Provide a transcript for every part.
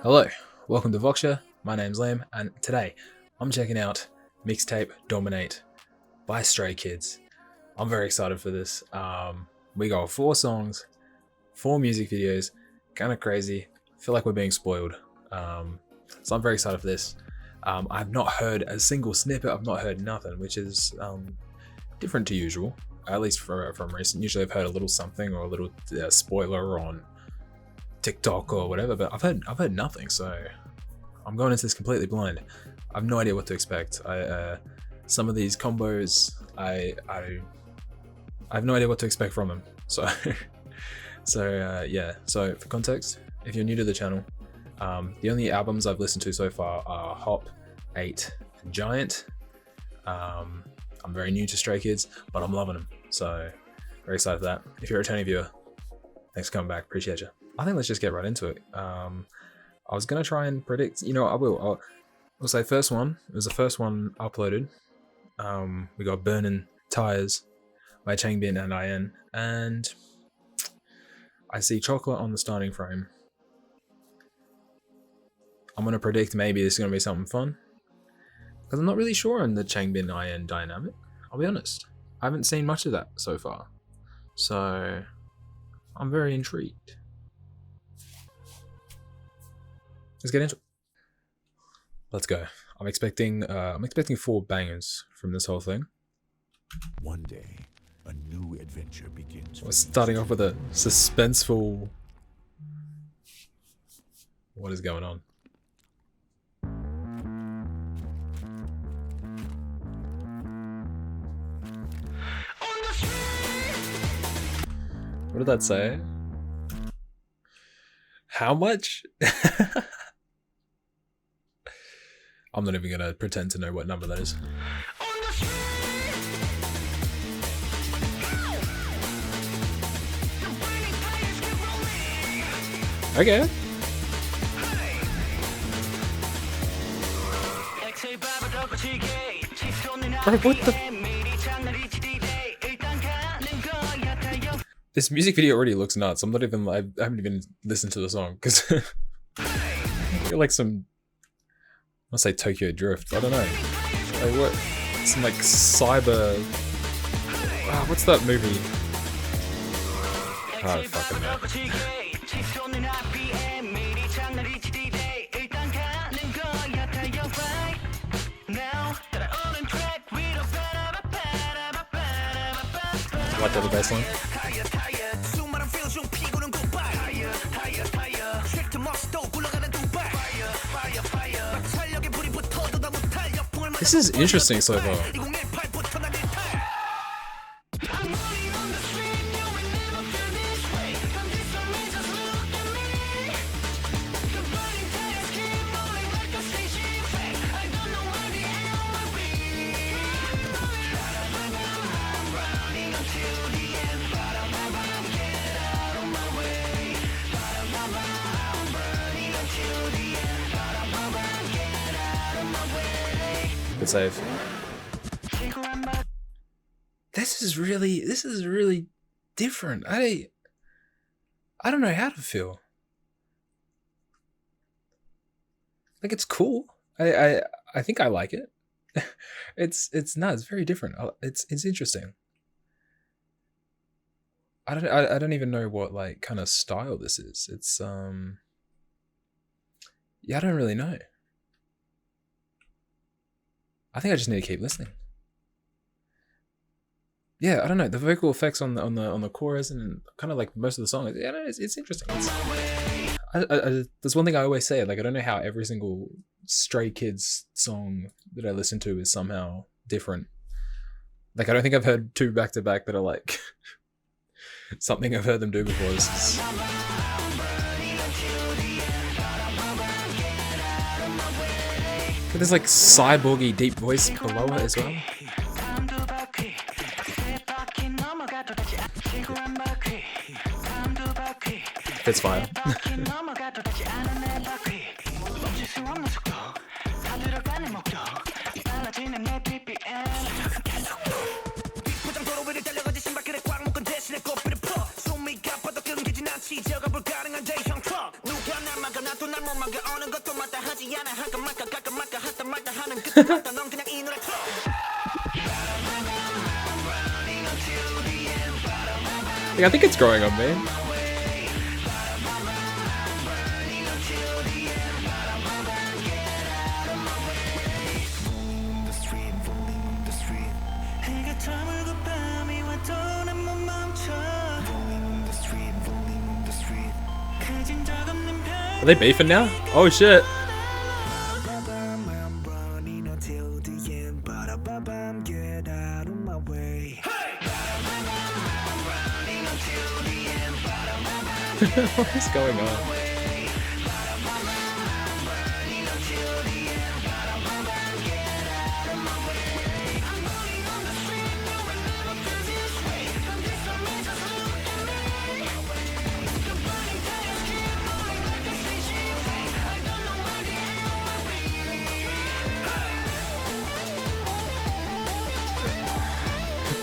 Hello, welcome to VOXURE. My name's Liam, and today I'm checking out Mixtape dominATE by Stray Kids. I'm very excited for this. We got 4 songs, 4 music videos, kind of crazy. I feel like we're being spoiled. So I'm very excited for this. I've not heard a single snippet. I've not heard nothing, which is different to usual, at least from recent. Usually I've heard a little something or a little spoiler on TikTok or whatever, but I've heard nothing, so I'm going into this completely blind. I have no idea what to expect. Some of these combos, I have no idea what to expect from them. So, yeah. So for context, if you're new to the channel, the only albums I've listened to so far are Hop, 8, and Giant. I'm very new to Stray Kids, but I'm loving them. So very excited for that. If you're a returning viewer, thanks for coming back. Appreciate you. I think let's just get right into it. I was gonna try and predict. You know, I'll say first one. It was the first one uploaded. We got Burnin Tires by Changbin and IN, and I see chocolate on the starting frame. I'm gonna predict maybe this is gonna be something fun, because I'm not really sure on the Changbin IN dynamic. I'll be honest. I haven't seen much of that so far, so I'm very intrigued. Let's get into it. Let's go. I'm expecting 4 bangers from this whole thing. One day, a new adventure begins. We're starting off with a suspenseful. What is going on? What did that say? How much? I'm not even gonna pretend to know what number that is. Okay. Bro, what the? This music video already looks nuts. I haven't even listened to the song because I feel like I'll say Tokyo Drift. I don't know. Like what? Some like cyber. What's that movie? Oh, fucking know. I like the bass line. This is interesting so far. Good save. This is really different. I don't know how to feel. Like, it's cool. I think I like it. It's very different. It's interesting. I don't even know what like kind of style this is. It's yeah, I don't really know. I think I just need to keep listening. Yeah, I don't know. The vocal effects on the chorus and kind of like most of the song. Yeah, it's interesting. There's one thing I always say. Like, I don't know how every single Stray Kids song that I listen to is somehow different. Like, I don't think I've heard 2 back to back that are like something I've heard them do before. This is. But there's like cyborgy deep voice below it as well. It's fine. Like, I think it's growing on me. Are they beefing now? Oh shit. What is going on?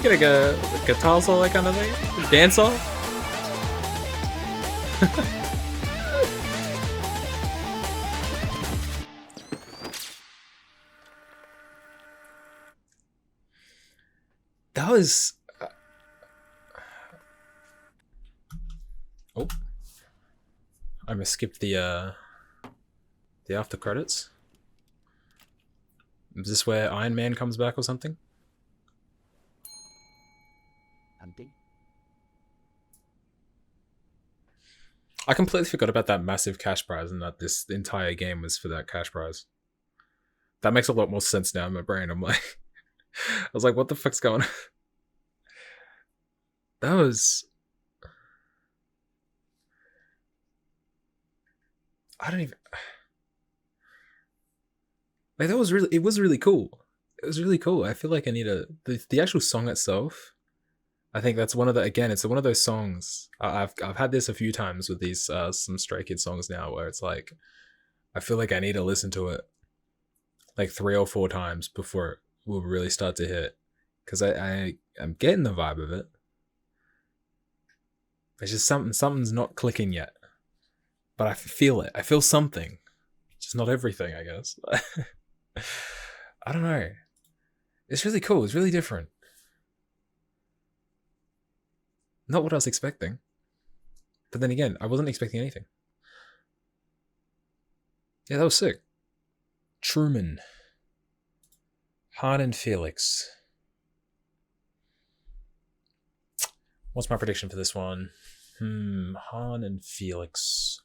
Get a guitar solo kind of thing? Dance off? That was... oh. I'm gonna skip the after credits. Is this where Iron Man comes back or something? I completely forgot about that massive cash prize and that this entire game was for that cash prize. That makes a lot more sense now in my brain. I'm like, I was like, what the fuck's going on? That was... I don't even... like, that was really... it was really cool. It was really cool. I feel like I need a... the actual song itself... I think that's one of the, again, it's one of those songs. I've had this a few times with these some Stray Kids songs now, where it's like, I feel like I need to listen to it like 3 or 4 times before it will really start to hit, because I'm getting the vibe of it. It's just something's not clicking yet, but I feel it. I feel something, just not everything, I guess. I don't know. It's really cool. It's really different. Not what I was expecting. But then again, I wasn't expecting anything. Yeah, that was sick. Truman. Han and Felix. What's my prediction for this one? Han and Felix.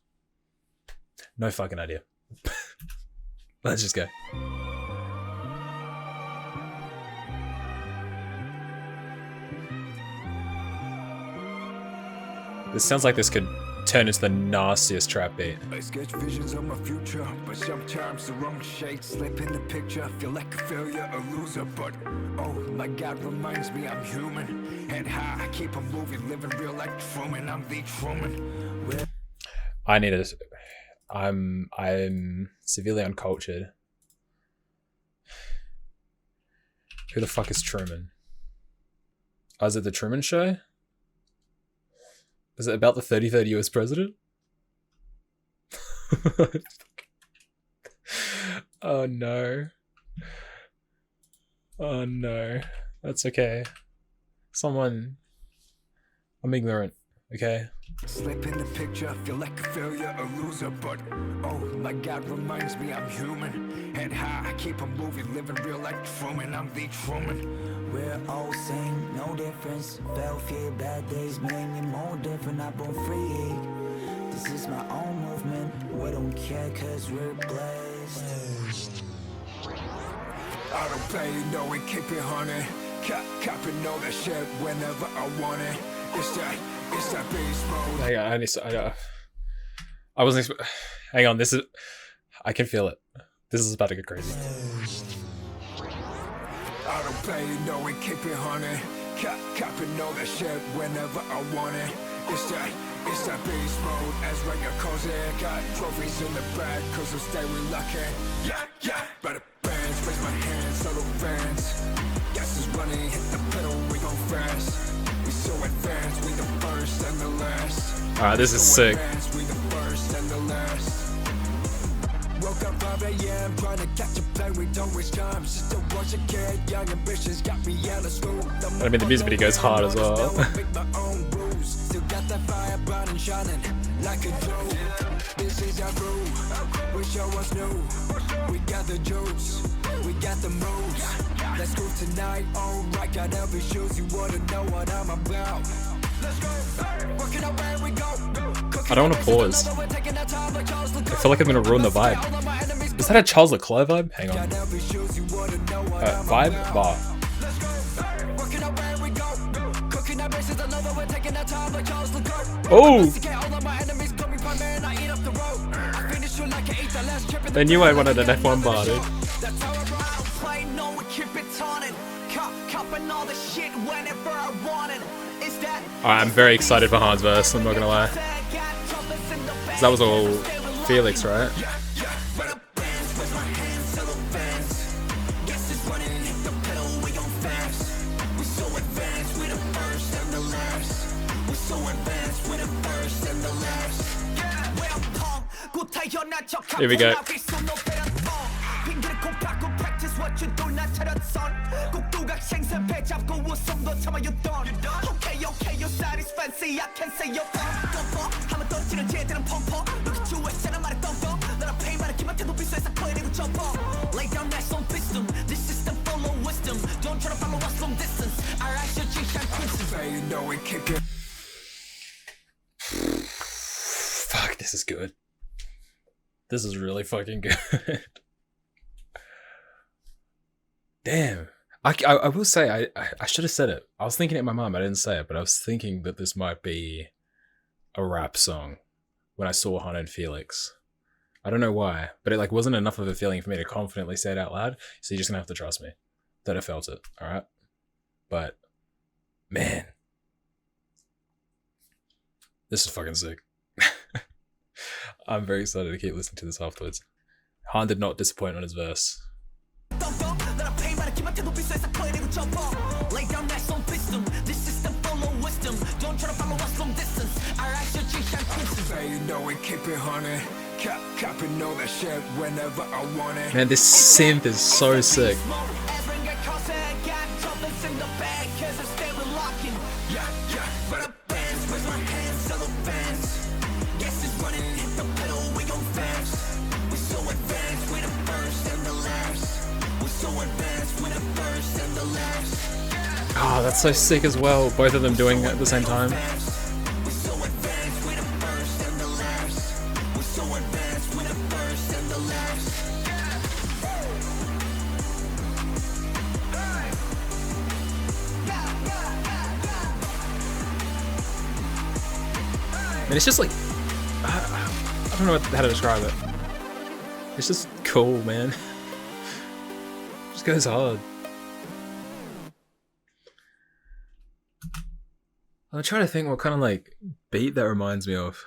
No fucking idea. Let's just go. This sounds like this could turn into the nastiest trap beat. I sketch visions of my future, but sometimes the wrong shade slip in the picture. I feel like a failure, a loser, but oh my God, reminds me I'm human. And I keep on moving, living real like Truman. I'm the Truman. I need it. I'm severely uncultured. Who the fuck is Truman? Oh, is it the Truman Show? Is it about the 33rd US president? Oh no. Oh no. That's okay. Someone... I'm ignorant, okay? Slip in the picture, feel like a failure, a loser, but oh my God, reminds me I'm human. And I keep on moving, living real like Truman. I'm the Truman. We're all same, no difference. Fell fear, bad days made me more different. I'm born free. This is my own movement. We don't care cause we're blessed. I don't play, no, we keep it honey. Copping all that shit whenever I want it. It's that beast mode. Hang on, I wasn't hang on, this is... I can feel it. This is about to get crazy. I don't play, no, we keep it honey. Copping all that shit whenever I want it. It's that beast mode, as Raya calls it. Got trophies in the back, cause I'm staying lucky. Yeah, better bands, raise my hands, subtle fans. Gas is running, hit the pedal, we go fast. We so advanced, we the first and the last. Alright, this is sick. We the first and the last. Woke up 5 AM, trying to catch a play, we don't waste time. Just to watch a kid, young ambitions got me out of school. I mean, the music video goes hard as well. Still got that fire burning, shining like a jewel. This is our groove. We show us new. We got the juice. We got the moves. Let's go tonight. Alright, got every shoes. You wanna know what I'm about. Let's go. Working out where we go. I don't want to pause. I feel like I'm gonna ruin the vibe. Is that a Charles Leclerc vibe? Hang on. Vibe? Bar. Oh! They knew I wanted an F1 bar, dude. Alright, I'm very excited for Han's verse, I'm not gonna lie. That was all Felix, right? Here we go. Fuck, this is good. This is really fucking good. Damn. I will say, I should have said it. I was thinking it in my mind, I didn't say it, but I was thinking that this might be a rap song when I saw Han and Felix. I don't know why, but it like wasn't enough of a feeling for me to confidently say it out loud, so you're just gonna have to trust me that I felt it, alright? But, man. This is fucking sick. I'm very excited to keep listening to this afterwards. Han did not disappoint on his verse. Man, this synth is so sick. Oh, that's so sick as well. Both of them doing it at the same time. And it's just like, I don't know how to describe it. It's just cool, man. It just goes hard. I'm trying to think what kind of like beat that reminds me of.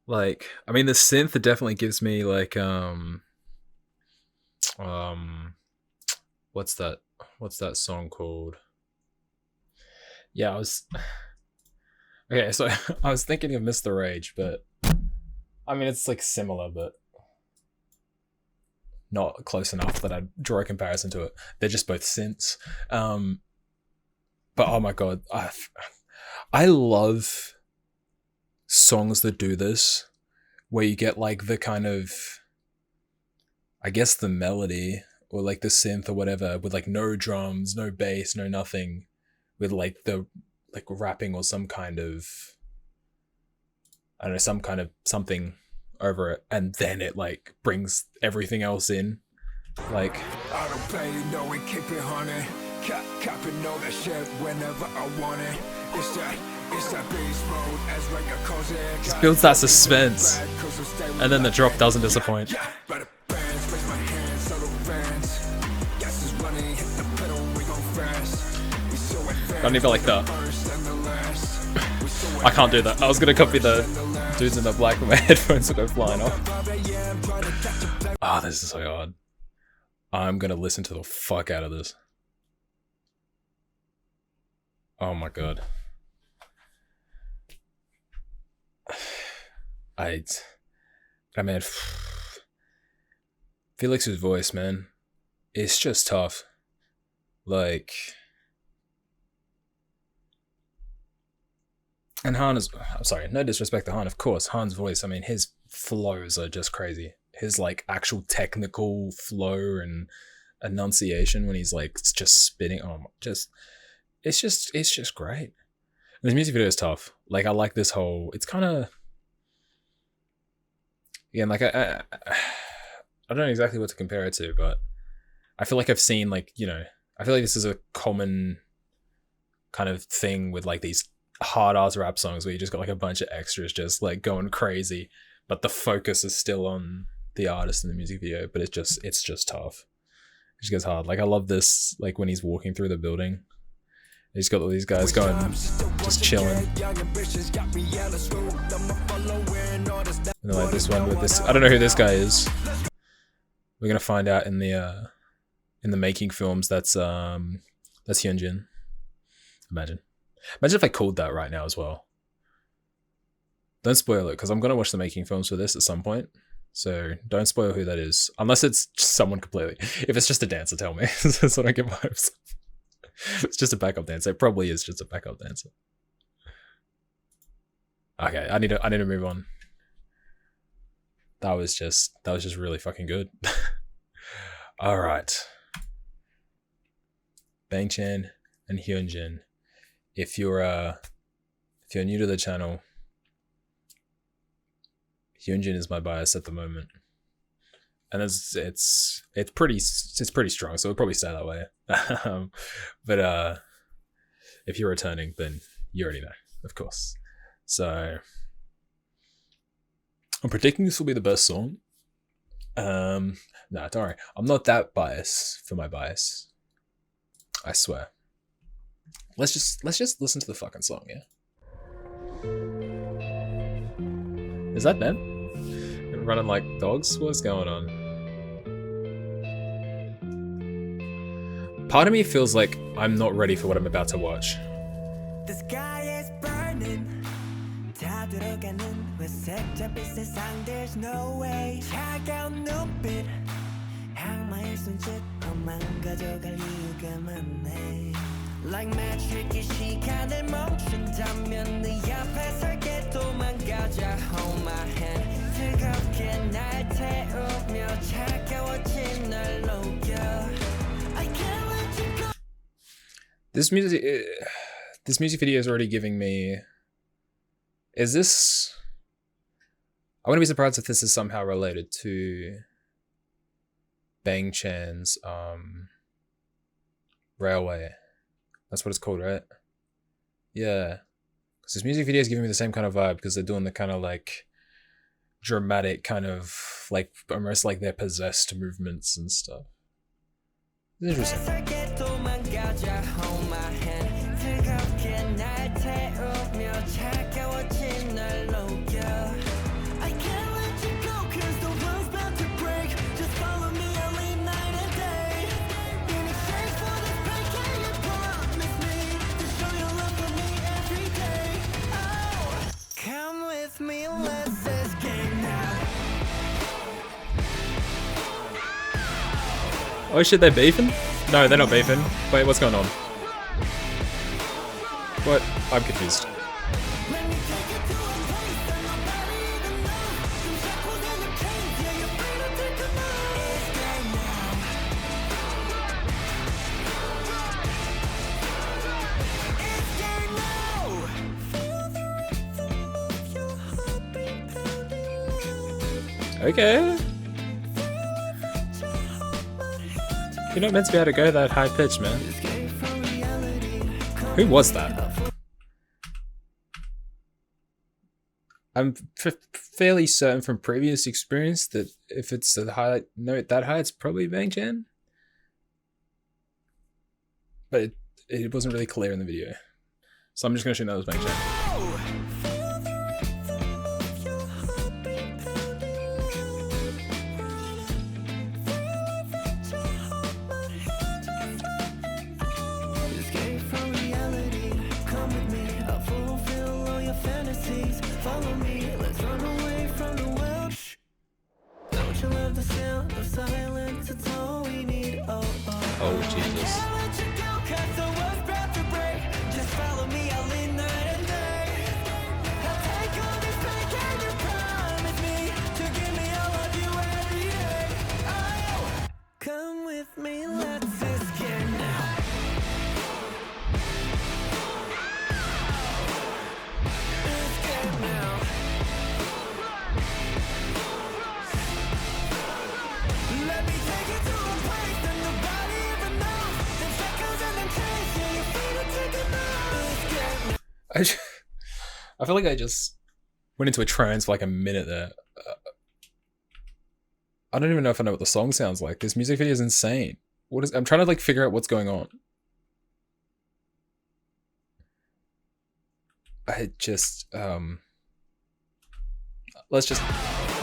Like, I mean, the synth definitely gives me like what's that song called? Yeah, okay, so I was thinking of Mr. Rage, but I mean it's like similar, but not close enough that I'd draw a comparison to it. They're just both synths. But oh my god, I love songs that do this, where you get like the kind of, I guess the melody, or like the synth or whatever, with like no drums, no bass, no nothing, with like the like rapping or some kind of, I don't know, some kind of something over it, and then it like brings everything else in. Like, I don't play, you know we keep it honey. Capping all that shit whenever I want it. It's that beast mode as regular cause it. Just builds that suspense, and then the drop doesn't disappoint. Don't even like that. I can't do that. I was gonna copy the dudes in the black, but my headphones will go flying off. Ah, this is so hard. I'm gonna listen to the fuck out of this. Oh my god. I mean, Felix's voice, man, it's just tough. Like, and Han is, I'm sorry, no disrespect to Han, of course, Han's voice, I mean, his flows are just crazy. His like actual technical flow and enunciation when he's like just spitting, it's just great. And this music video is tough. Like, I like this whole, it's kind of, again, like I don't know exactly what to compare it to, but I feel like I've seen, like, you know, I feel like this is a common kind of thing with like these hard ass rap songs where you just got like a bunch of extras just like going crazy, but the focus is still on the artist in the music video, but it's just tough. It just gets hard. Like, I love this, like when he's walking through the building. He's got all these guys going, just chilling. And then like this one with this, I don't know who this guy is. We're gonna find out in the making films. That's Hyunjin. Imagine if I called that right now as well. Don't spoil it, because I'm gonna watch the making films for this at some point. So don't spoil who that is, unless it's just someone completely. If it's just a dancer, tell me, so I don't get my hopes. It's just a backup dancer. It probably is just a backup dancer. Okay, I need to move on. That was just really fucking good. All right, Bang Chan and Hyunjin. If you're new to the channel, Hyunjin is my bias at the moment, and it's pretty strong, so it'll probably stay that way. But if you're returning, then you already know, of course. So I'm predicting this will be the best song. Nah, don't worry, I'm not that biased for my bias. I swear. Let's just listen to the fucking song, yeah? Is that them? Running like dogs? What's going on? Part of me feels like I'm not ready for what I'm about to watch. The sky is burning. 다 들어가는 회색잡이 세상, there's no way. 차가운 눈빛, 악마의 손짓, 험한 가져갈 이유가 많네. Like magic, 이 시간을 멈춘다면 네 앞에 설게 도망가자. Hold my hand, 뜨겁게 날 태우며 차가워진 날 녹여. I can't let you go. This music video is already giving me. Is this? I wouldn't be surprised if this is somehow related to Bang Chan's Railway. That's what it's called, right? Yeah. Because this music video is giving me the same kind of vibe, because they're doing the kind of like dramatic kind of like almost like they're possessed movements and stuff. It's interesting. Oh shit, they're beefing? No, they're not beefing. Wait, what's going on? What? I'm confused. Okay. You're not meant to be able to go that high pitch, man. Who was that? I'm fairly certain from previous experience that if it's a high note that high, it's probably Bang Chan. But it wasn't really clear in the video. So I'm just going to assume that was Bang Chan. Follow me, let's run away from the world. Don't you love the sound of silence? Jesus. Come with me, let's escape now. Escape now. Let me take you to a place that nobody ever knows. The shackles and the chains, yeah, you're free to take them out. Escape now. I feel like I just went into a trance for like a minute there. I don't even know if I know what the song sounds like. This music video is insane. I'm trying to like figure out what's going on. Let's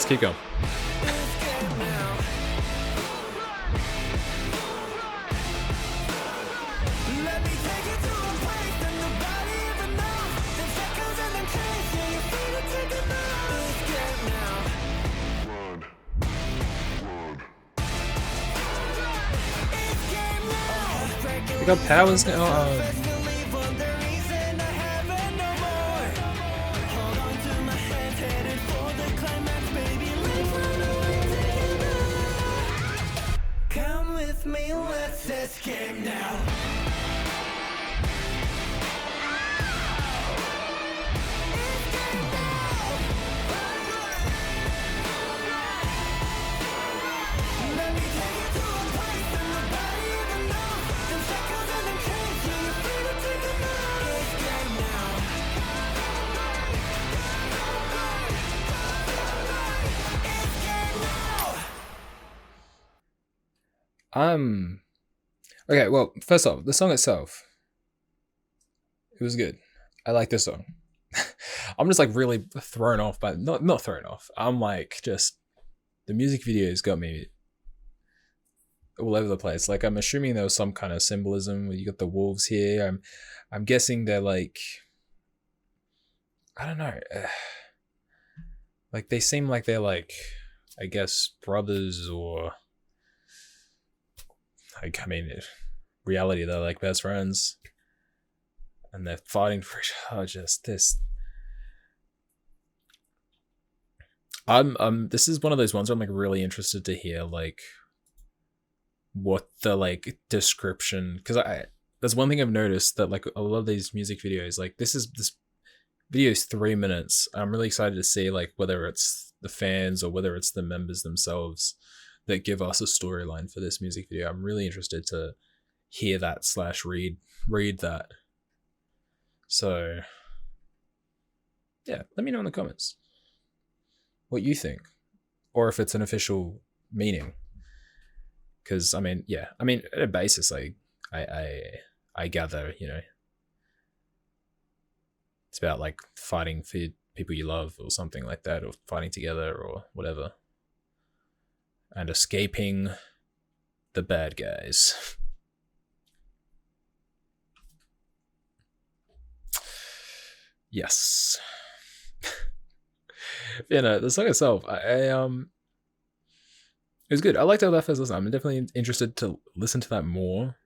keep going. We got powers now. Come with me, let's escape now. Okay, well, first off, the song itself, it was good. I like this song. I'm just like really thrown off by not thrown off. I'm like just the music videos got me all over the place. Like I'm assuming there was some kind of symbolism where you got the wolves here. I'm guessing they're like, I don't know. Like they seem like they're like, I guess brothers or like, I mean, reality they're like best friends, and they're fighting for each other. Just this. This is one of those ones where I'm like really interested to hear like what the like description, because there's one thing I've noticed that like a lot of these music videos, like this video is 3 minutes. I'm really excited to see like whether it's the fans or whether it's the members themselves that give us a storyline for this music video. I'm really interested to hear that / read that. So yeah, let me know in the comments what you think, or if it's an official meaning. Because I mean, yeah, I mean at a basis, like I gather, you know, it's about like fighting for people you love or something like that, or fighting together or whatever, and escaping the bad guys. Yes. You know, the song itself, it was good. I liked how that first listen. I'm definitely interested to listen to that more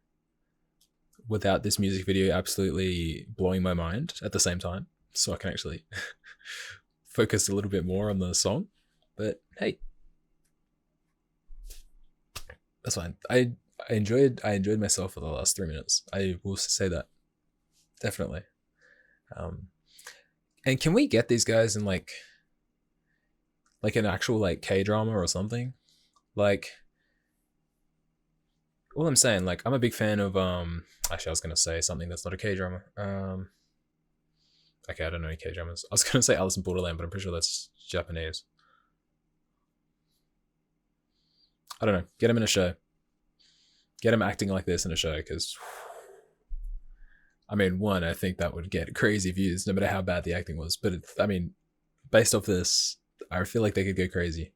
without this music video absolutely blowing my mind at the same time, so I can actually focus a little bit more on the song. But hey, that's fine. I enjoyed myself for the last 3 minutes. I will say that. Definitely. And can we get these guys in like an actual like K-drama or something? Like, all I'm saying, like, I'm a big fan of actually I was gonna say something that's not a K-drama. Okay, I don't know any K-dramas. I was gonna say Alice in Borderland, but I'm pretty sure that's Japanese. I don't know. Get him in a show. Get him acting like this in a show, because I mean, one, I think that would get crazy views no matter how bad the acting was. But I mean, based off this, I feel like they could go crazy.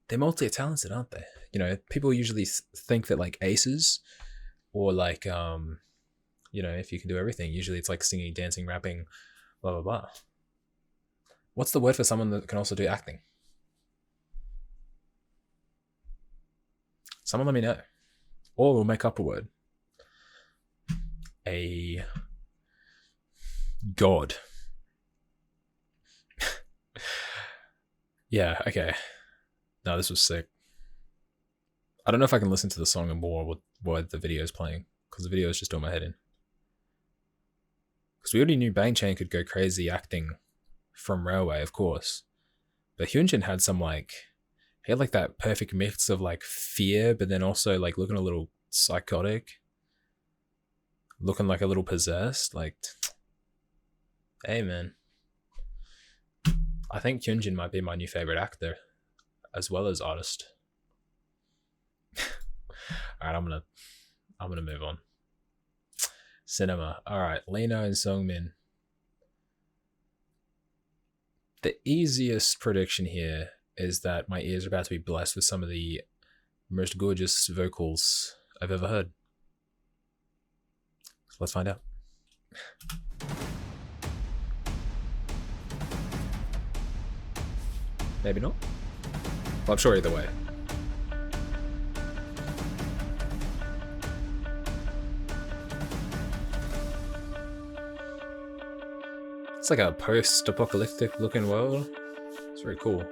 They're multi-talented, aren't they? You know, people usually think that like aces or like, you know, if you can do everything, usually it's like singing, dancing, rapping, blah, blah, blah. What's the word for someone that can also do acting? Someone let me know. or we'll make up a word. A god. Yeah, okay. No, this was sick. I don't know if I can listen to the song and more while the video is playing, because the video is just doing my head in. Because we already knew Bang Chain could go crazy acting from Railway, of course. But Hyunjin had some like, he had like that perfect mix of like fear, but then also like looking a little psychotic, looking like a little possessed. Like, hey man, I think Hyunjin might be my new favorite actor, as well as artist. All right, I'm gonna move on. Cinema. All right, Lino and Seungmin. The easiest prediction here is that my ears are about to be blessed with some of the most gorgeous vocals I've ever heard. So let's find out. Maybe not. Well, I'm sure either way. It's like a post-apocalyptic looking world. It's very cool.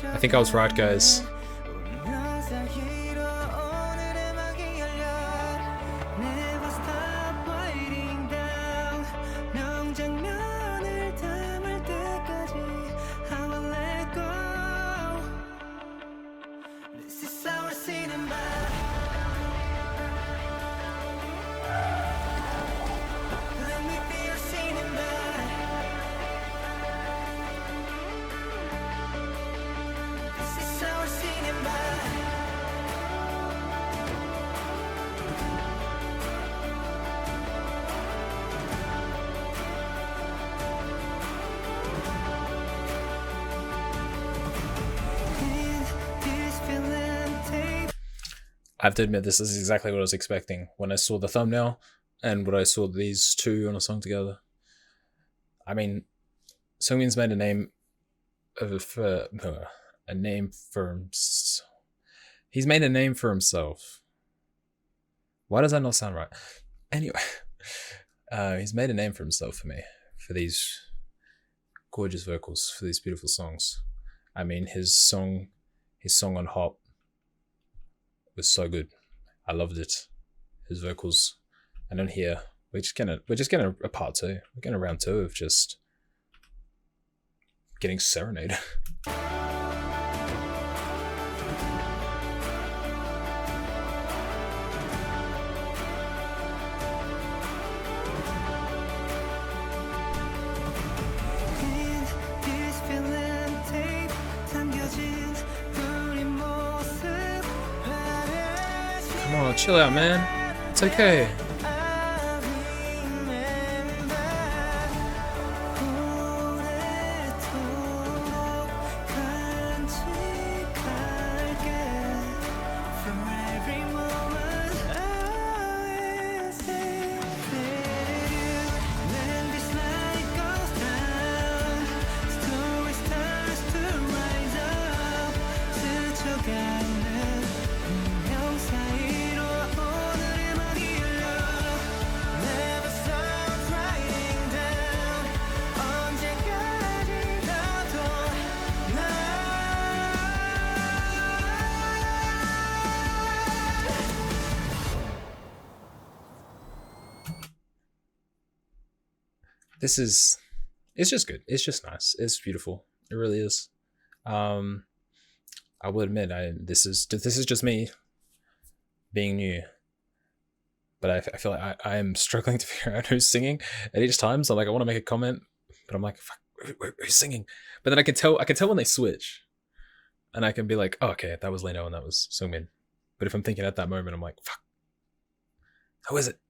I think I was right, guys. I have to admit, this is exactly what I was expecting when I saw the thumbnail and when I saw these two on a song together. I mean, Seungmin's made a name for he's made a name for himself. Why does that not sound right? Anyway, he's made a name for himself for me, for these gorgeous vocals, for these beautiful songs. I mean, his song on Hop was so good. I loved it. His vocals. And then here, we're just getting a part two. We're getting a round two of just getting serenaded. Come on, chill out, man. It's okay. It's just good. It's just nice. It's beautiful. It really is. I will admit, this is just me being new, but I feel like I am struggling to figure out who's singing at each time. So like I want to make a comment, but I'm like, fuck, who's singing? But then I can tell when they switch, and I can be like, oh, okay, that was Leno and that was Seungmin. But if I'm thinking at that moment, I'm like, fuck, who is it?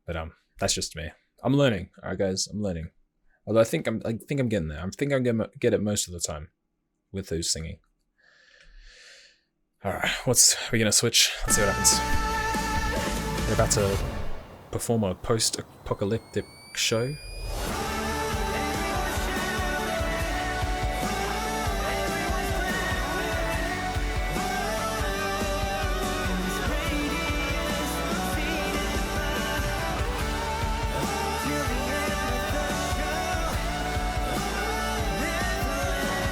But that's just me. I'm learning. All right, guys, I'm learning. Although I think I'm getting there. I think I'm gonna get it most of the time with who's singing. All right, we're gonna switch. Let's see what happens. They're about to perform a post-apocalyptic show.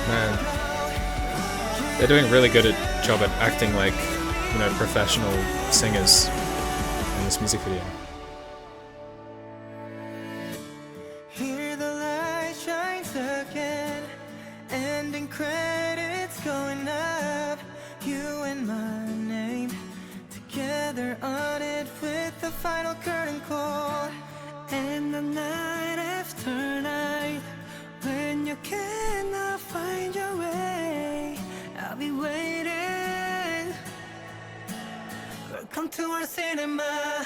Man, they're doing a really good job at acting like, you know, professional singers in this music video. Hear the light shines again, ending credits going up. You and my name together on it with the final curtain call. And the night after night, when you cannot find your way, I'll be waiting. Welcome to our cinema.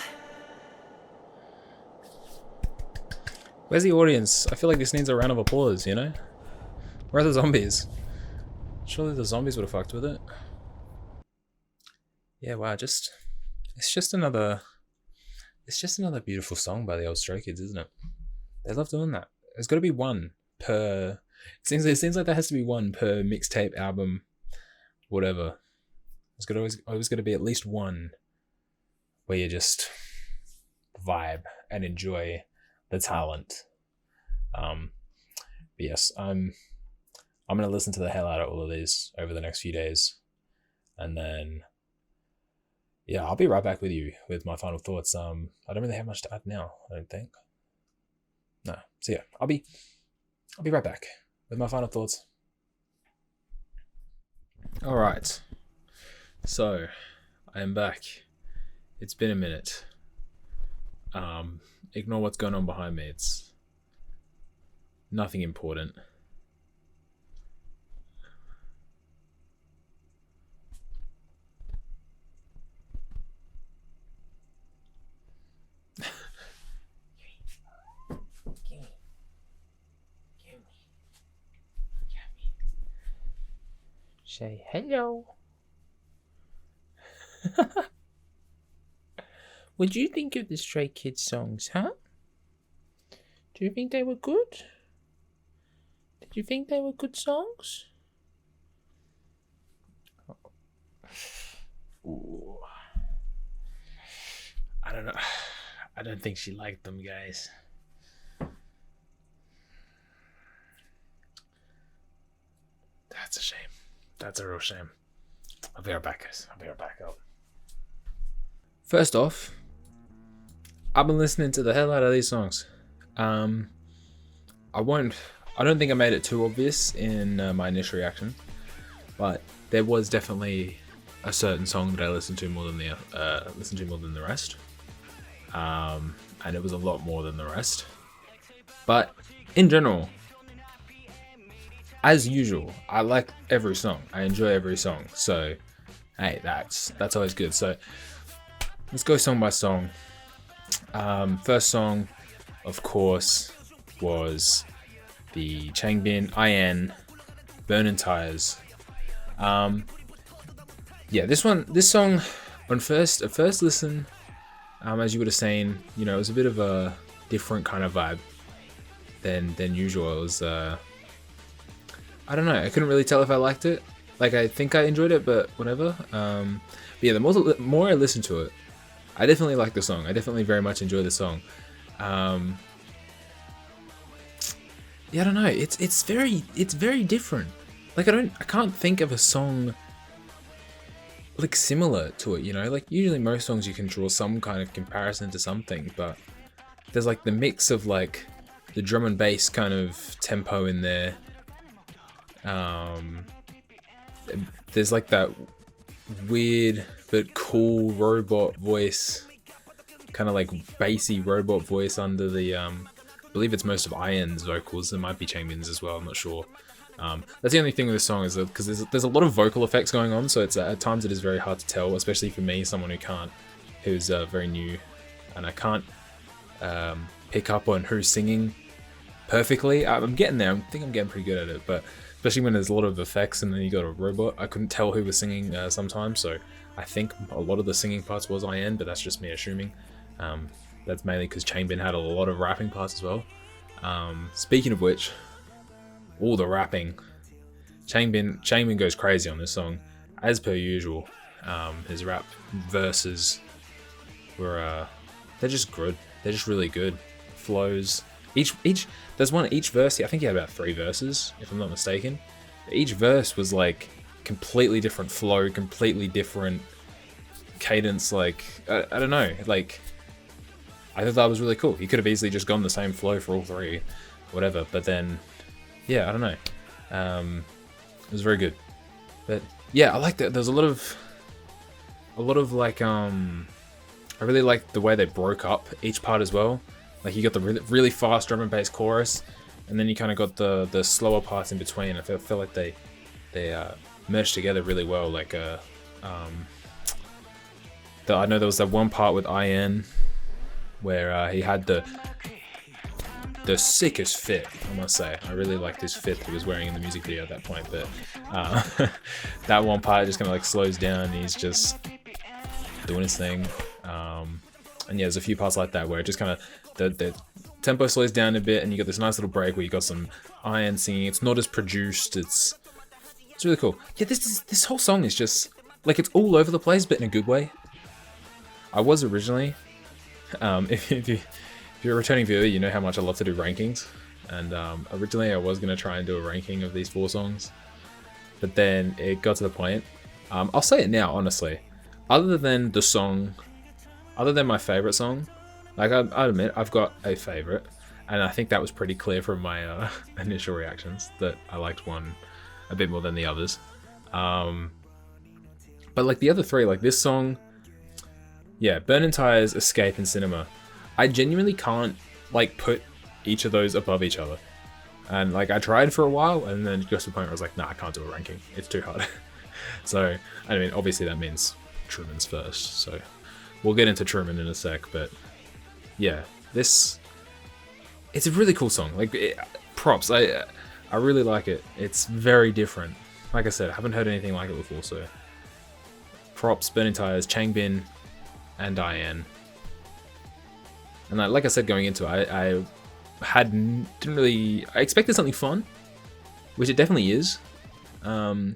Where's the audience? I feel like this needs a round of applause, you know? Where are the zombies? Surely the zombies would have fucked with it. Yeah, wow, it's just another beautiful song by the old Stray Kids, isn't it? They love doing that. There's got to be one per. It seems like there has to be one per mixtape, album, whatever. There's always got to be at least one where you just vibe and enjoy the talent. But yes, I'm gonna listen to the hell out of all of these over the next few days, and then yeah, I'll be right back with you with my final thoughts. I don't really have much to add now, I don't think. No, so yeah, I'll be right back with my final thoughts. All right, so I am back. It's been a minute. Ignore what's going on behind me. It's nothing important. Say hello. What'd you think of the Stray Kids songs, huh? Do you think they were good? Did you think they were good songs? Ooh. I don't know. I don't think she liked them, guys. That's a shame. That's a real shame. I'll be right back, guys. I'll be right back. First off, I've been listening to the hell out of these songs. I don't think I made it too obvious in my initial reaction, but there was definitely a certain song that I listened to more than the rest. And it was a lot more than the rest. But in general, as usual, I like every song. I enjoy every song. So, hey, that's always good. So, let's go song by song. First song, of course, was the Changbin IN Burnin Tires. Yeah, this song on first listen, as you would have seen, you know, it was a bit of a different kind of vibe than usual. It was I don't know, I couldn't really tell if I liked it. Like, I think I enjoyed it, but whatever. But yeah, the more I listened to it, I definitely like the song. I definitely very much enjoy the song. Yeah, I don't know. It's very different. Like, I can't think of a song like similar to it, you know? Like, usually most songs you can draw some kind of comparison to something, but there's like the mix of like the drum and bass kind of tempo in there. There's like that weird but cool robot voice kind of like bassy robot voice under the I believe it's most of IN's vocals. There might be Changbin's as well, I'm not sure. That's the only thing with this song, is that because there's a lot of vocal effects going on, so it's at times it is very hard to tell, especially for me, someone who's very new, and I can't pick up on who's singing perfectly. I'm getting there. I think I'm getting pretty good at it, but especially when there's a lot of effects and then you got a robot, I couldn't tell who was singing sometimes. So I think a lot of the singing parts was IN, but that's just me assuming. That's mainly because Changbin had a lot of rapping parts as well. Speaking of which, all the rapping, Changbin goes crazy on this song, as per usual. His rap verses were they're just good. They're just really good. Flows. There's one each verse. I think he had about 3 verses, if I'm not mistaken. Each verse was like completely different flow, completely different cadence. Like I don't know. Like I thought that was really cool. He could have easily just gone the same flow for all 3, whatever. But then, yeah, I don't know. It was very good. But yeah, I like that. There's a lot of like I really like the way they broke up each part as well. Like you got the really fast drum and bass chorus, and then you kind of got the slower parts in between. I feel like they merged together really well. Like I know there was that one part with IN where he had the sickest fit, I must say. I really liked his fit that he was wearing in the music video at that point. But that one part just kind of like slows down, and he's just doing his thing. And yeah, there's a few parts like that where it just kind of the tempo slows down a bit, and you got this nice little break where you got some IN singing. It's not as produced. It's really cool. Yeah, this whole song is just like, it's all over the place, but in a good way. I was originally, if you're a returning viewer, you know how much I love to do rankings. And originally I was going to try and do a ranking of these 4 songs. But then it got to the point. I'll say it now, honestly. Other than my favorite song, like I admit I've got a favorite. And I think that was pretty clear from my initial reactions that I liked one a bit more than the others. But like the other 3, like this song, yeah, Burnin Tires, Escape, and Cinema. I genuinely can't like put each of those above each other. And like I tried for a while, and then just to the point where I was like, nah, I can't do a ranking. It's too hard. So, I mean, obviously that means Truman's first. So we'll get into Truman in a sec, but yeah, it's a really cool song. Like props. I really like it. It's very different. Like I said, I haven't heard anything like it before, so props, Burnin Tires, Changbin, and IN. And like I said going into it, I expected something fun, which it definitely is. I'll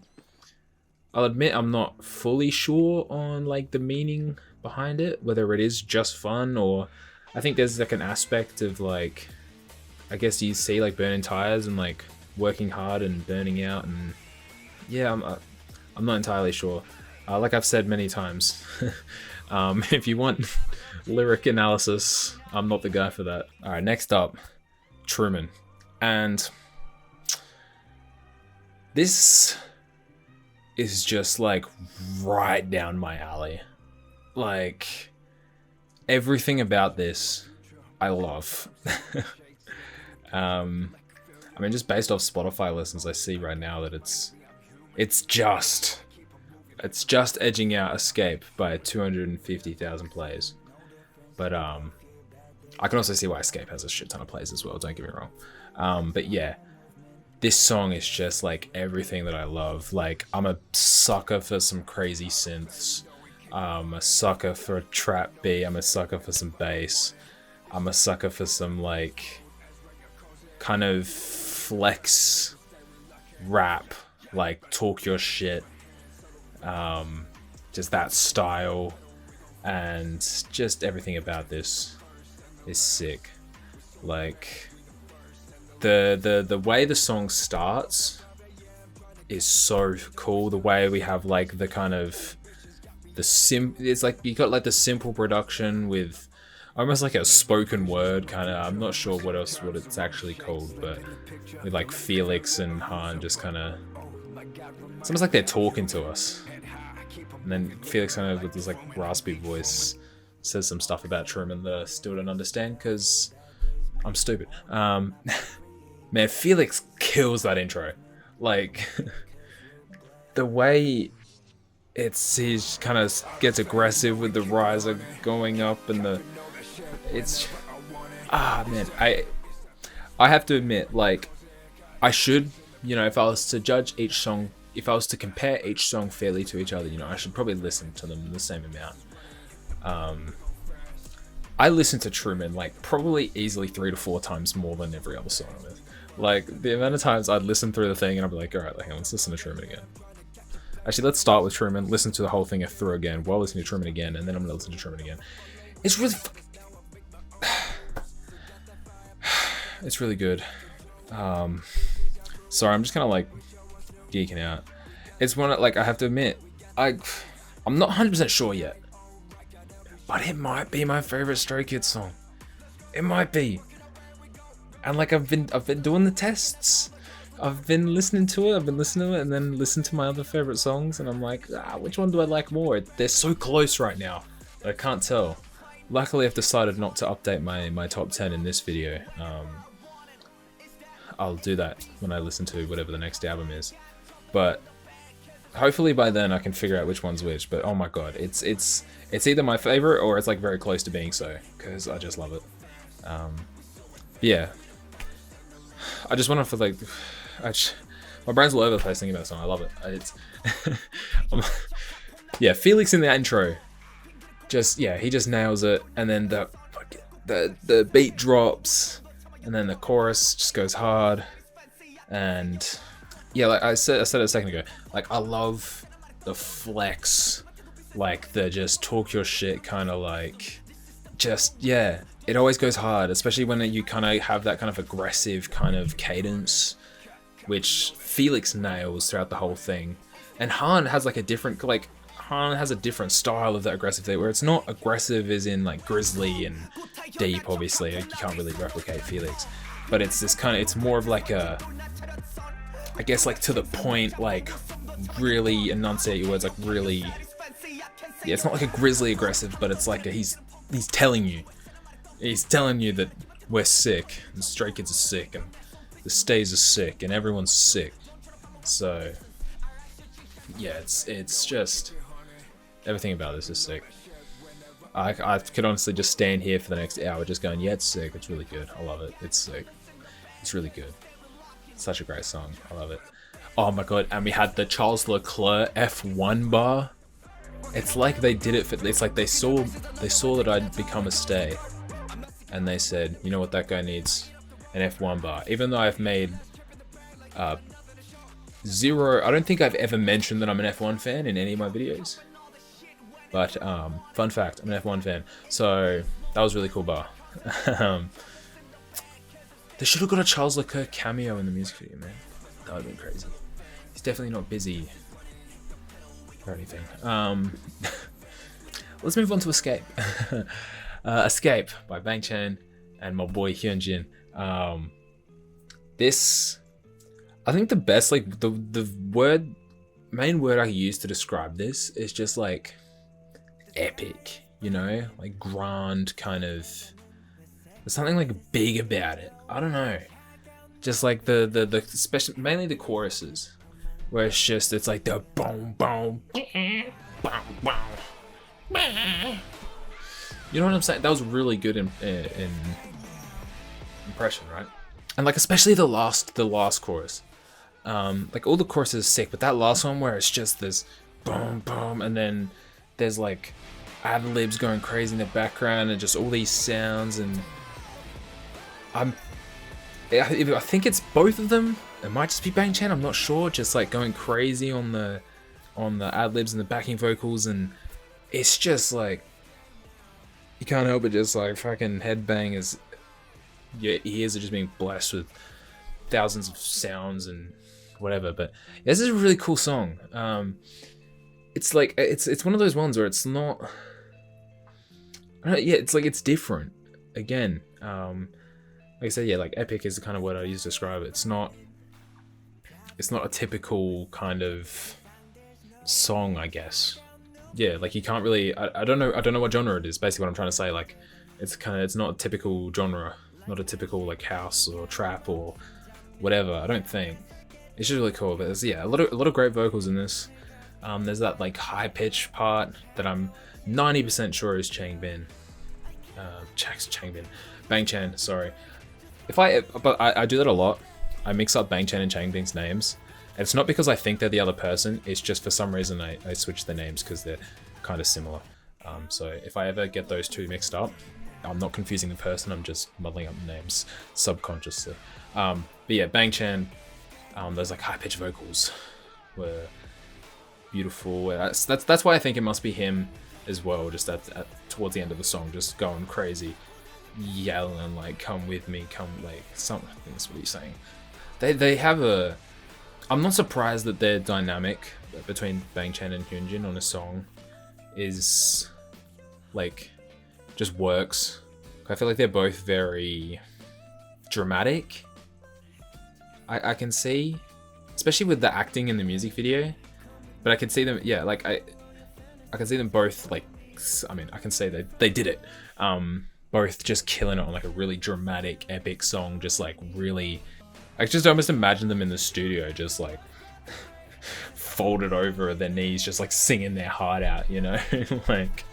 admit I'm not fully sure on like the meaning behind it, whether it is just fun, or I think there's like an aspect of like, I guess you see like burning tires and like working hard and burning out, and yeah, I'm not entirely sure. Like I've said many times, if you want lyric analysis, I'm not the guy for that. All right, next up, Truman. And this is just like right down my alley. Like everything about this, I love. I mean, just based off Spotify listens, I see right now that it's just edging out Escape by 250,000 plays. But I can also see why Escape has a shit ton of plays as well, don't get me wrong. But yeah, this song is just like everything that I love. Like, I'm a sucker for some crazy synths. I'm a sucker for a trap beat. I'm a sucker for some bass. I'm a sucker for some like kind of flex rap, like talk your shit. Just that style, and just everything about this is sick. Like the way the song starts is so cool. The way we have like the kind of it's like you got like the simple production with almost like a spoken word kind of. I'm not sure what it's actually called, but with like Felix and Han just kind of, it's almost like they're talking to us. And then Felix kind of with this like raspy voice says some stuff about Truman that I still don't understand because I'm stupid. Man, Felix kills that intro. Like, the way he kind of gets aggressive with the riser going up and man, I have to admit, like, I should, if I was to judge each song, if I was to compare each song fairly to each other, I should probably listen to them the same amount. I listen to Truman like probably easily 3 to 4 times more than every other song on it. Like, the amount of times I'd listen through the thing and I'd be like, alright, like, let's listen to Truman again. Actually, let's start with Truman, listen to the whole thing through again, while listening to Truman again, and then I'm gonna listen to Truman again. It's really it's really good. Sorry, I'm just kind of like geeking out. It's one, like, I have to admit, I'm not 100% sure yet, but it might be my favorite Stray Kids song. It might be. And like, I've been doing the tests. I've been listening to it. And then listen to my other favorite songs, and I'm like, which one do I like more? They're so close right now that I can't tell. Luckily, I've decided not to update my top 10 in this video. I'll do that when I listen to whatever the next album is. But hopefully by then I can figure out which one's which. But oh my god, it's either my favorite or it's like very close to being so, because I just love it. Yeah, I just want to like, my brain's all over the place thinking about the song. I love it. It's yeah, Felix in the intro, he just nails it, and then the beat drops, and then the chorus just goes hard, and yeah, like I said it a second ago, like, I love the flex, like the just talk your shit kind of, like, just, yeah, it always goes hard, especially when you kind of have that kind of aggressive kind of cadence, which Felix nails throughout the whole thing. And Han has like a different, style of that aggressive thing, where it's not aggressive as in like grizzly and deep, obviously, like, you can't really replicate Felix, but it's this kind of, it's more of like a, I guess, like, to the point, like, really enunciate your words, like, really, yeah, it's not like a grizzly aggressive, but it's like he's telling you that we're sick, and Stray Kids are sick, and the stays are sick, and everyone's sick. So yeah, it's just, everything about this is sick. I could honestly just stand here for the next hour just going, yeah, it's sick, it's really good, I love it, it's sick, it's really good. It's such a great song, I love it. Oh my god, and we had the Charles Leclerc F1 bar. It's like they did it for, it's like they saw that I'd become a stay, and they said, you know what, that guy needs an F1 bar. Even though I've made zero, I don't think I've ever mentioned that I'm an F1 fan in any of my videos. But fun fact, I'm an F1 fan. So that was a really cool bar. They should have got a Charles Leclerc cameo in the music video, man. That would have been crazy. He's definitely not busy or anything. Let's move on to Escape. Escape by Bang Chan and my boy Hyunjin. This, I think the best, like, the main word I use to describe this is just like epic, like grand, kind of, there's something like big about it. I don't know, just like the special, mainly the choruses, where it's like the boom boom boom boom. You know what I'm saying? That was really good in impression, right? And like, especially the last chorus. Like, all the choruses are sick, but that last one where it's just this boom boom, and then there's like ad-libs going crazy in the background, and just all these sounds, and I think it's both of them. It might just be Bang Chan, I'm not sure, just like going crazy on the ad-libs and the backing vocals, and it's just like, you can't help but just like fucking headbang as your ears are just being blessed with thousands of sounds and whatever. But yeah, this is a really cool song. It's like, it's one of those ones where it's not, yeah, it's like, it's different. Again, like I said, yeah, like epic is the kind of word I use to describe it. It's not a typical kind of song, I guess. yeah, like you can't really. I don't know what genre it is. Basically, what I'm trying to say, like, it's not a typical genre, not a typical like house or trap or whatever. I don't think. It's just really cool. But there's a lot of great vocals in this. There's that like high pitch part that I'm 90% sure is Changbin. Changbin, Bang Chan. Sorry. But I do that a lot. I mix up Bang Chan and Changbin's names. It's not because I think they're the other person. It's just for some reason I switch their names because they're kind of similar. So if I ever get those two mixed up, I'm not confusing the person. I'm just muddling up names subconsciously. But yeah, Bang Chan. Those like high pitched vocals were beautiful. That's why I think it must be him as well. Just towards the end of the song, just going crazy, yelling like "Come with me, come," like something. I think that's what he's saying. They have a. I'm not surprised that their dynamic between Bang Chan and Hyunjin on a song is like just works. I feel like they're both very dramatic. I can see, especially with the acting in the music video, but I can see them. Yeah, like I can see them both. Like, I mean, I can say that they did it. Both just killing it on like a really dramatic, epic song. Just like really. I just almost imagine them in the studio, just like folded over their knees, just like singing their heart out, you know, like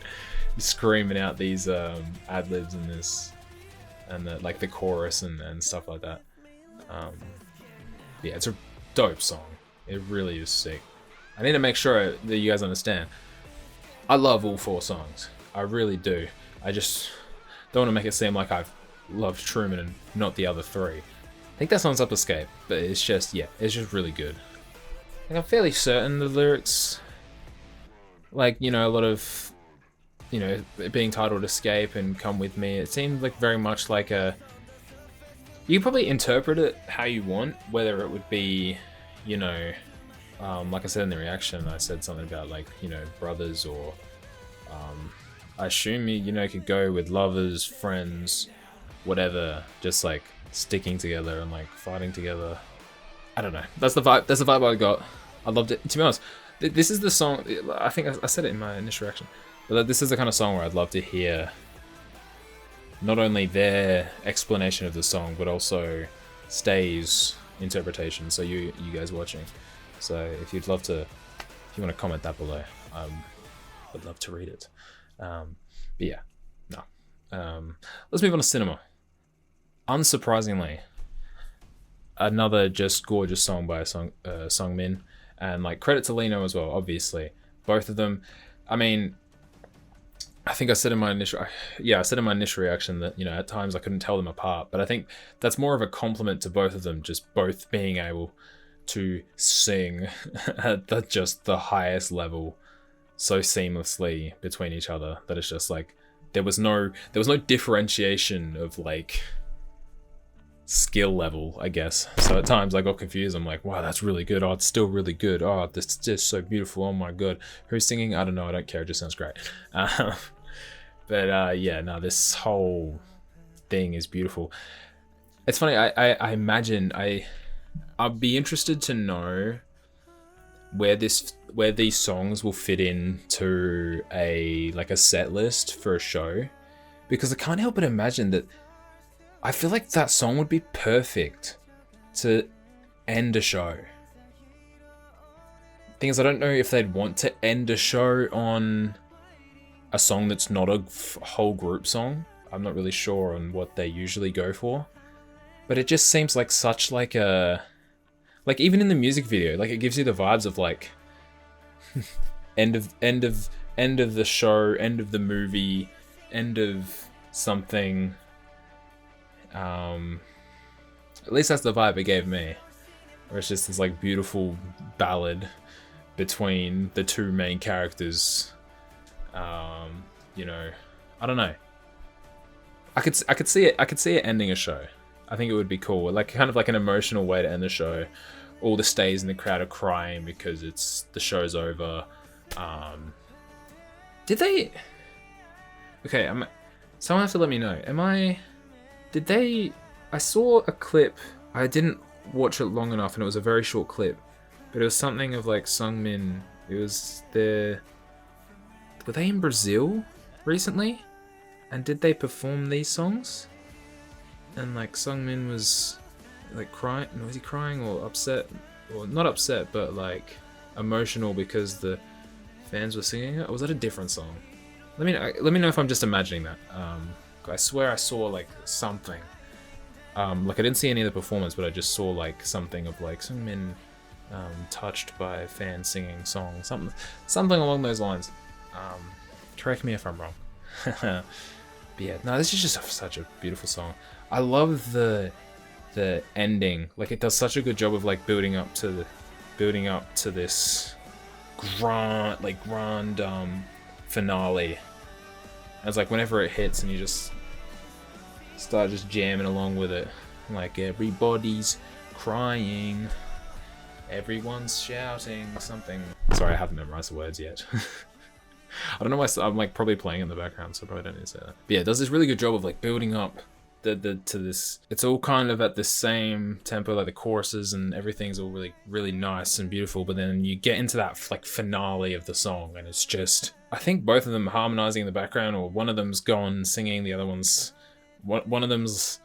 screaming out these ad libs in this, and like the chorus and stuff like that. Yeah, it's a dope song. It really is sick. I need to make sure that you guys understand. I love all 4 songs. I really do. I just don't want to make it seem like I've loved Truman and not the other 3. I think that song's up Escape, but it's just, yeah, it's just really good. Like, I'm fairly certain the lyrics, like, you know, a lot of, you know, being titled Escape and Come With Me, it seemed like very much like a, you can probably interpret it how you want, whether it would be, you know, like I said in the reaction, I said something about like, you know, brothers, or I assume you know, could go with lovers, friends, whatever, just like sticking together and like fighting together. I don't know. That's the vibe I got. I loved it. To be honest, this is the song. I think I said it in my initial reaction, but this is the kind of song where I'd love to hear not only their explanation of the song, but also Stay's interpretation. So you guys watching. So if you want to comment that below, I'd love to read it. But yeah, no. Let's move on to cinema. Unsurprisingly, another just gorgeous song by Seungmin, and like credit to Lino as well. Obviously, both of them. I mean, I think I said in my initial reaction that, you know, at times I couldn't tell them apart, but I think that's more of a compliment to both of them, just both being able to sing at the highest level so seamlessly between each other that it's just like there was no differentiation of like skill level, I guess. So at times I got confused. I'm like, wow, that's really good. Oh, it's still really good. Oh, this is just so beautiful. Oh my god, who's singing? I don't know. I don't care. It just sounds great. But yeah, no, this whole thing is beautiful. It's funny. I imagine I'd be interested to know where these songs will fit into a set list for a show, because I can't help but imagine that I feel like that song would be perfect to end a show. Thing is, I don't know if they'd want to end a show on a song that's not a whole group song. I'm not really sure on what they usually go for, but it just seems like such like a, like even in the music video, like it gives you the vibes of like end of the show, end of the movie, end of something. At least that's the vibe it gave me, where it's just this like beautiful ballad between the two main characters. You know, I don't know. I could see it ending a show. I think it would be cool, like kind of like an emotional way to end the show. All the stays in the crowd are crying because the show's over. Did they? Okay, someone has to let me know. Did they? I saw a clip. I didn't watch it long enough, and it was a very short clip. But it was something of like Seungmin. It was were they in Brazil recently? And did they perform these songs? And like Seungmin was like crying, was he crying or upset? Or not upset, but like emotional because the fans were singing it? Or was that a different song? Let me know if I'm just imagining that. I swear I saw like something. Like I didn't see any of the performance, but I just saw like something of like Seungmin touched by fans singing songs, something along those lines. Correct me if I'm wrong. But yeah, no, this is just such a beautiful song. I love the ending. Like it does such a good job of like building up to this grand finale. And it's like whenever it hits and you just start just jamming along with it, like everybody's crying, everyone's shouting something. Sorry, I haven't memorized the words yet. I don't know why I'm like probably playing in the background, so I probably don't need to say that. But yeah, it does this really good job of like building up to this. It's all kind of at the same tempo, like the choruses and everything's all really nice and beautiful. But then you get into that like finale of the song, and it's just, I think both of them harmonizing in the background, or one of them's gone singing, the other one's one of them's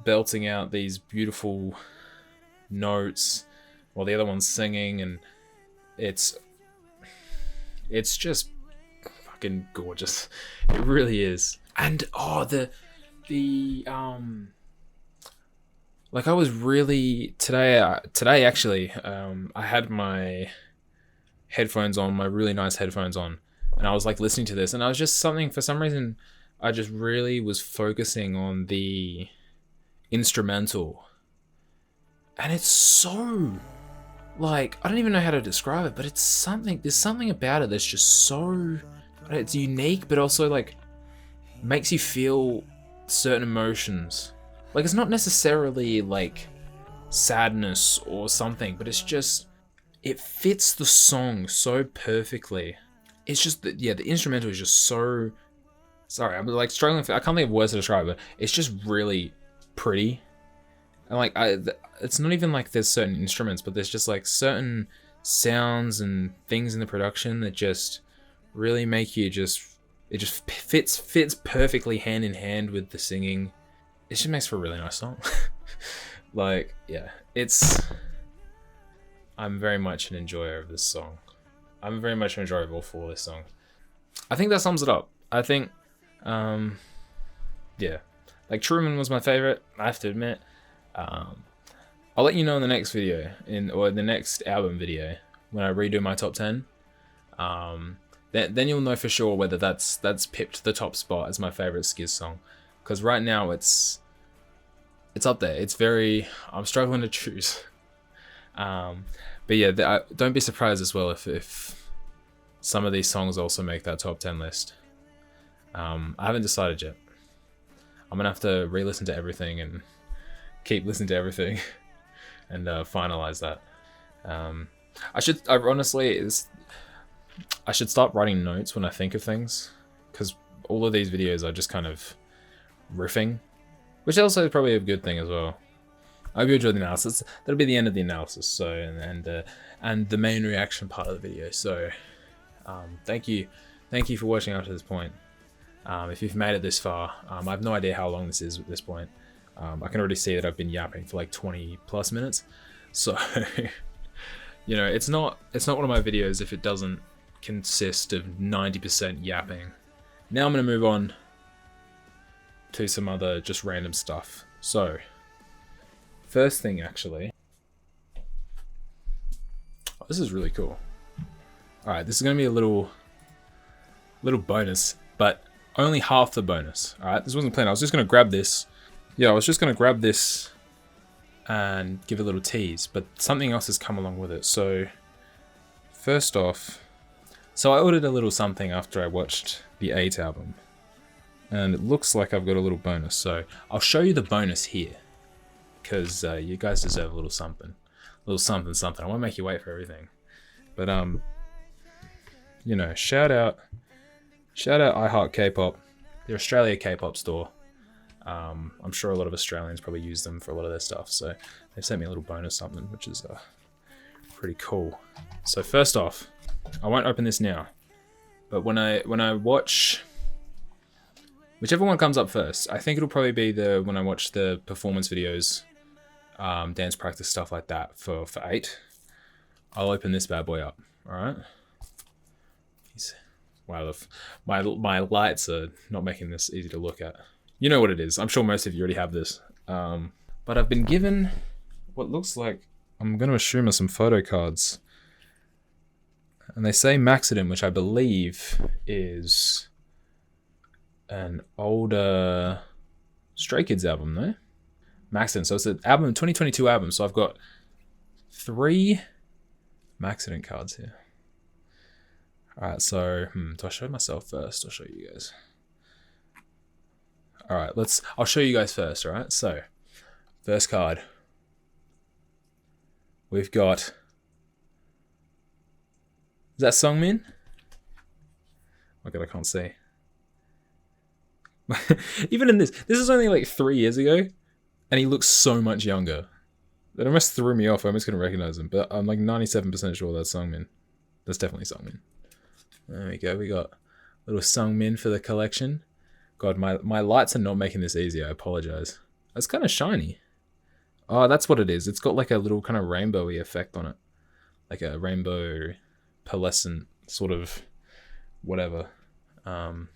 belting out these beautiful notes while the other one's singing, and it's just fucking gorgeous. It really is. And like I was really today actually, I had my headphones on, my really nice headphones on, and I was like listening to this, and I was just for some reason I just really was focusing on the instrumental, and it's so, like, I don't even know how to describe it, but there's something about it that's just so, it's unique, but also like makes you feel certain emotions. Like it's not necessarily like sadness or something, but it's just, it fits the song so perfectly. It's just that, yeah, the instrumental is just so, sorry, I'm like struggling I can't think of words to describe it. It's just really pretty. And like it's not even like there's certain instruments, but there's just like certain sounds and things in the production that just really make you it just fits perfectly hand in hand with the singing. It just makes for a really nice song. Like, yeah, I'm very much an enjoyer of this song. I'm very much an enjoyer of all four of this song. I think that sums it up. I think, yeah, like Truman was my favorite, I have to admit. I'll let you know in the next video, or the next album video, when I redo my top 10. Then you'll know for sure whether that's pipped the top spot as my favorite SKZ song. Because right now it's up there. It's very, I'm struggling to choose. But yeah, don't be surprised as well if some of these songs also make that top 10 list. I haven't decided yet. I'm gonna have to re-listen to everything and keep listening to everything and finalize that. I should start writing notes when I think of things, because all of these videos are just kind of riffing, which also is probably a good thing as well. I hope you enjoyed the analysis. That'll be the end of the analysis. So and the main reaction part of the video. So thank you for watching up to this point. If you've made it this far, I have no idea how long this is at this point. I can already see that I've been yapping for like 20 plus minutes. So you know, it's not one of my videos if it doesn't consist of 90% yapping. Now I'm gonna move on to some other just random stuff. So first thing, actually, oh, this is really cool. All right, this is gonna be a little bonus, but only half the bonus. All right, this wasn't planned. I was just gonna grab this. Yeah, I was just gonna grab this and give a little tease, but something else has come along with it. So first off, so I ordered a little something after I watched the 8 album, and it looks like I've got a little bonus. So I'll show you the bonus here, because you guys deserve a little something. I won't make you wait for everything, but you know, shout out I Heart K-Pop, the Australia K-pop store. I'm sure a lot of Australians probably use them for a lot of their stuff, so they sent me a little bonus something, which is pretty cool. So first off, I won't open this now, But when I watch whichever one comes up first, I think it'll probably be when I watch the performance videos, dance practice stuff like that for 8. I'll open this bad boy up. All right. Wow, my lights are not making this easy to look at. You know what it is. I'm sure most of you already have this. But I've been given what looks like, I'm going to assume, are some photo cards. And they say Maxident, which I believe is an older Stray Kids album, though. Maxident. So it's an album, 2022 album. So I've got 3 Maxident cards here. Alright, so do I show myself first? I'll show you guys. Alright, I'll show you guys first, alright? So, first card. We've got, is that Seungmin? Oh god, I can't see. Even in this is only like 3 years ago, and he looks so much younger. That almost threw me off. I almost couldn't recognize him, but I'm like 97% sure that's Seungmin. That's definitely Seungmin. There we go. We got little Seungmin for the collection. God, my lights are not making this easy. I apologize. It's kind of shiny. Oh, that's what it is. It's got like a little kind of rainbowy effect on it. Like a rainbow pearlescent sort of whatever. Do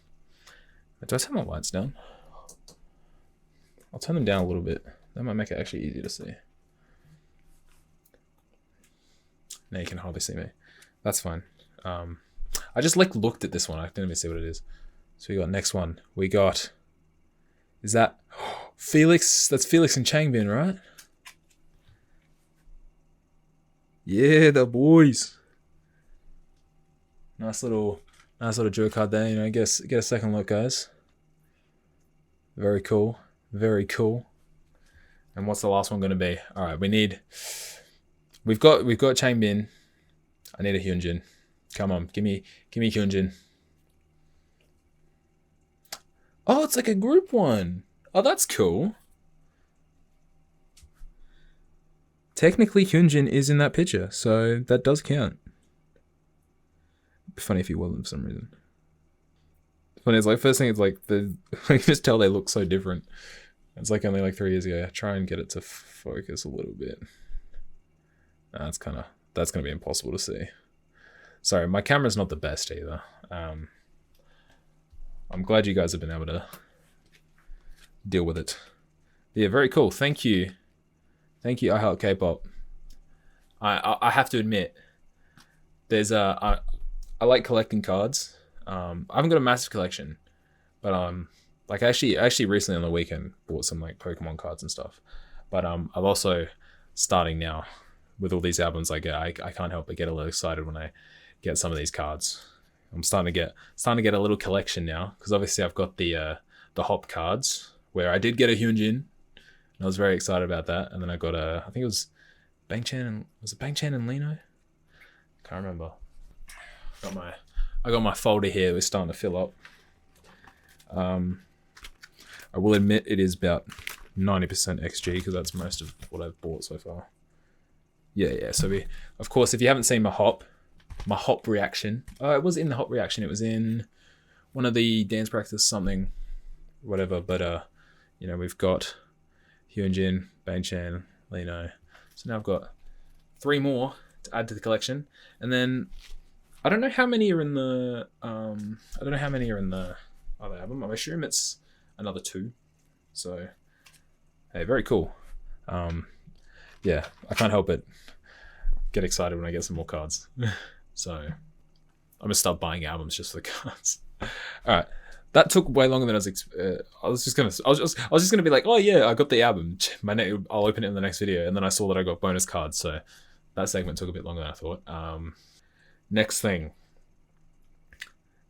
I turn my lights down? I'll turn them down a little bit. That might make it actually easier to see. Now you can hardly see me. That's fine. I just like looked at this one. I didn't even see what it is. So we got next one. We got, is that Felix? That's Felix and Changbin, right? Yeah, the boys. Nice little jewel card there. You know, get a second look, guys. Very cool. Very cool. And what's the last one going to be? All right, we've got Changbin. I need a Hyunjin. Come on, give me Hyunjin. Oh, it's like a group one. Oh, that's cool. Technically, Hyunjin is in that picture, so that does count. It'd be funny if he wasn't for some reason. Funny, it's like first thing, it's like you just tell they look so different. It's like only like 3 years ago. I try and get it to focus a little bit. That's gonna be impossible to see. Sorry, my camera's not the best either. I'm glad you guys have been able to deal with it. But yeah, very cool. Thank you. I Help K-pop. I have to admit, there's I like collecting cards. I haven't got a massive collection, but like actually recently on the weekend bought some like Pokemon cards and stuff. But I'm also starting now with all these albums I get. I can't help but get a little excited when I get some of these cards. I'm starting to get a little collection now, because obviously I've got the Hop cards, where I did get a Hyunjin, and I was very excited about that. And then I got I think it was Bangchan and Lino? Can't remember. I got my folder here. We're starting to fill up. I will admit it is about 90% XG, because that's most of what I've bought so far. Yeah. So of course, if you haven't seen my Hop reaction. It was in the Hop reaction. It was in one of the dance practice something, whatever. But you know, we've got Hyunjin, Bangchan, Lino. So now I've got 3 more to add to the collection, and then I don't know how many are in the other album. I assume it's another 2. So hey, very cool. Yeah, I can't help it get excited when I get some more cards. So I'm gonna start buying albums just for the cards. All right, that took way longer than I was just gonna be like, oh yeah, I got the album. I'll open it in the next video, and then I saw that I got bonus cards, so that segment took a bit longer than I thought. Next thing,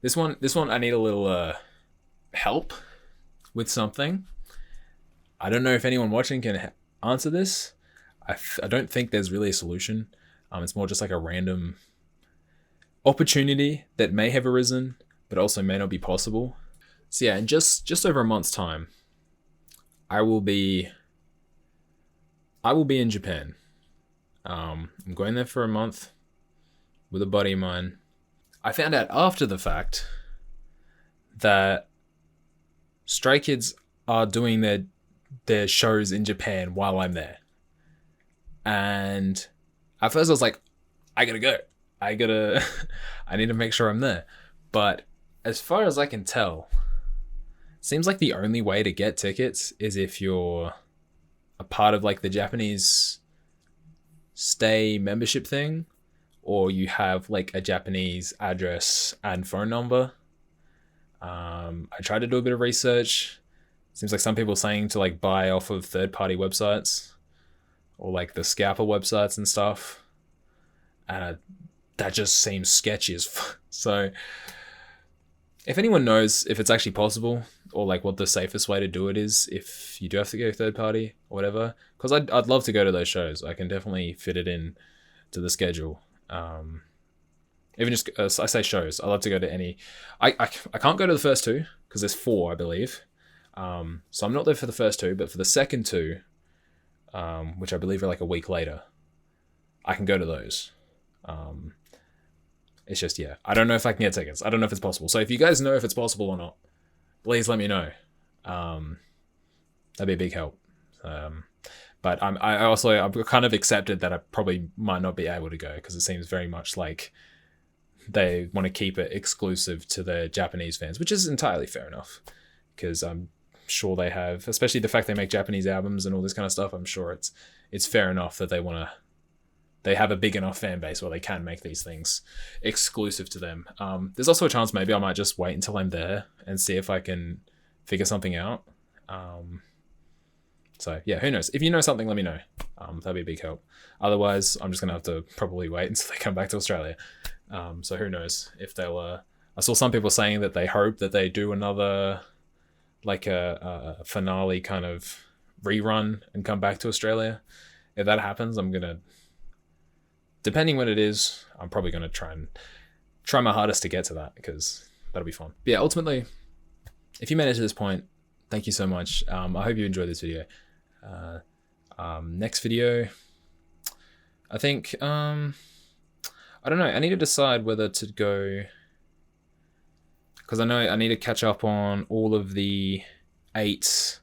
this one I need a little help with something. I don't know if anyone watching can answer this. I don't think there's really a solution. It's more just like a random opportunity that may have arisen, but also may not be possible. So yeah, in just over a month's time, I will be in Japan. I'm going there for a month with a buddy of mine. I found out after the fact that Stray Kids are doing their shows in Japan while I'm there. And at first I was like, I gotta go. I need to make sure I'm there. But as far as I can tell, it seems like the only way to get tickets is if you're a part of like the Japanese stay membership thing, or you have like a Japanese address and phone number. I tried to do a bit of research. Seems like some people are saying to like buy off of third-party websites or like the scalper websites and stuff. And that just seems sketchy as fuck. So if anyone knows if it's actually possible or like what the safest way to do it is, if you do have to go third party or whatever, because I'd love to go to those shows. I can definitely fit it in to the schedule. Even just I say shows, I love to go to any. I can't go to the first two because there's 4, I believe. So I'm not there for the first 2, but for the second 2, which I believe are like a week later, I can go to those. It's just, yeah, I don't know if I can get tickets. I don't know if it's possible. So if you guys know if it's possible or not, please let me know. That'd be a big help. But I've kind of accepted that I probably might not be able to go because it seems very much like they want to keep it exclusive to the Japanese fans, which is entirely fair enough because I'm sure they have, especially the fact they make Japanese albums and all this kind of stuff. I'm sure it's fair enough that they have a big enough fan base where they can make these things exclusive to them. There's also a chance maybe I might just wait until I'm there and see if I can figure something out. So yeah, who knows? If you know something, let me know. That'd be a big help. Otherwise, I'm just gonna have to probably wait until they come back to Australia. So who knows if they'll. I saw some people saying that they hope that they do another, like a finale kind of rerun and come back to Australia. If that happens, I'm gonna. Depending when it is, I'm probably gonna try my hardest to get to that because that'll be fun. But yeah, ultimately, if you made it to this point, thank you so much. I hope you enjoyed this video. Next video, I think, I don't know. I need to decide whether to go, because I know I need to catch up on all of the 8s.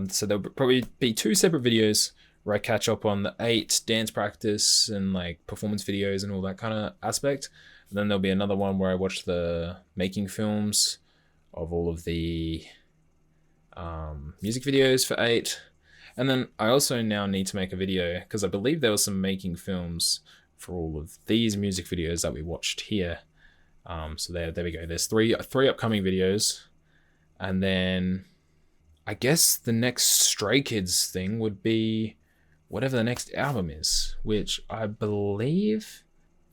So there'll probably be 2 separate videos where I catch up on the 8 dance practice and like performance videos and all that kind of aspect. And then there'll be another one where I watch the making films of all of the music videos for 8. And then I also now need to make a video because I believe there was some making films for all of these music videos that we watched here. So there we go. There's three upcoming videos. And then I guess the next Stray Kids thing would be whatever the next album is, which I believe,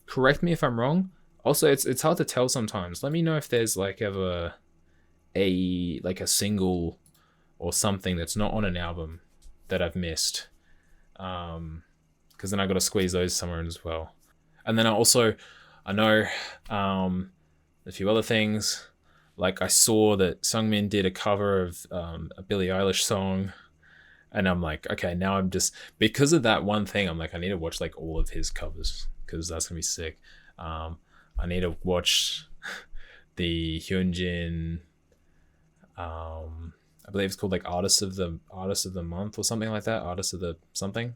correct me if I'm wrong. Also, it's hard to tell sometimes. Let me know if there's like ever a single or something that's not on an album that I've missed. Because then I got to squeeze those somewhere in as well. And then I know a few other things. Like I saw that Seungmin did a cover of a Billie Eilish song. And I'm like, okay, now I'm just, because of that one thing, I'm like, I need to watch like all of his covers because that's going to be sick. I need to watch the Hyunjin, I believe it's called like Artist of the Month or something like that. Artist of the something.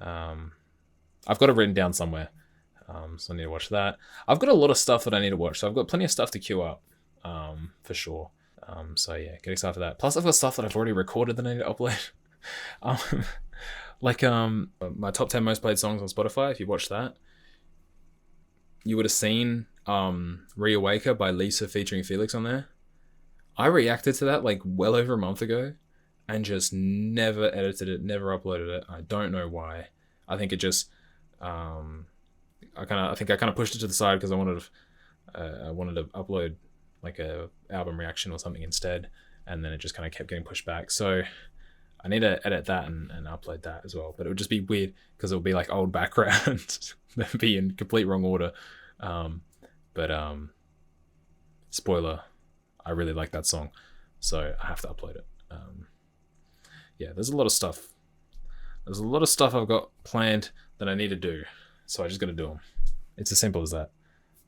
I've got it written down somewhere. So I need to watch that. I've got a lot of stuff that I need to watch. So I've got plenty of stuff to queue up, for sure. So yeah, get excited for that. Plus I've got stuff that I've already recorded that I need to upload. My top 10 most played songs on Spotify. If you watched that, you would have seen Reawaker by Lisa featuring Felix on there. I reacted to that like well over a month ago and just never edited it, never uploaded it. I don't know why. I think it just I think I kind of pushed it to the side because I wanted to upload like a album reaction or something instead, and then it just kind of kept getting pushed back. So I need to edit that and upload that as well. But it would just be weird because it would be like old background that would be in complete wrong order. Spoiler, I really like that song, so I have to upload it. Yeah, there's a lot of stuff. There's a lot of stuff I've got planned that I need to do, so I just got to do them. It's as simple as that.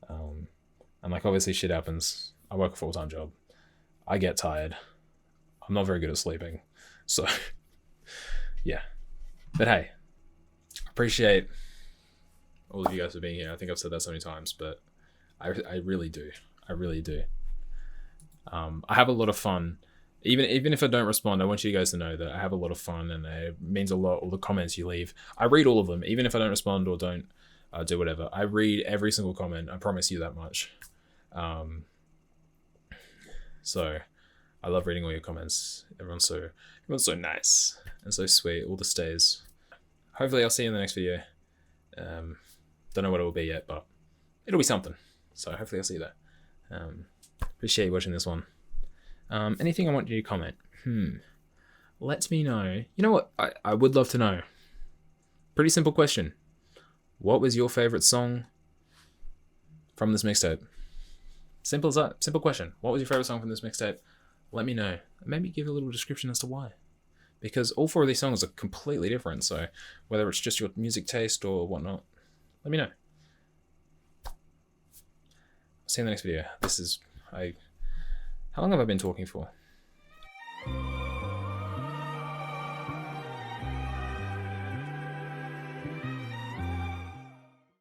And like obviously shit happens. I work a full-time job. I get tired. I'm not very good at sleeping. So yeah. But hey, appreciate all of you guys for being here. I think I've said that so many times, but I really do. I really do. I have a lot of fun. Even if I don't respond, I want you guys to know that I have a lot of fun, and it means a lot. All the comments you leave, I read all of them, even if I don't respond or don't do whatever. I read every single comment. I promise you that much. So I love reading all your comments. Everyone's so nice and so sweet. All the stays. Hopefully, I'll see you in the next video. Don't know what it will be yet, but it'll be something. So hopefully, I'll see you there. Appreciate you watching this one. Anything I want you to comment? Let me know. You know what? I would love to know. Pretty simple question. What was your favorite song from this mixtape? Simple as that. Simple question. What was your favorite song from this mixtape? Let me know. Maybe give a little description as to why. Because all 4 of these songs are completely different. So whether it's just your music taste or whatnot, let me know. See you in the next video. How long have I been talking for?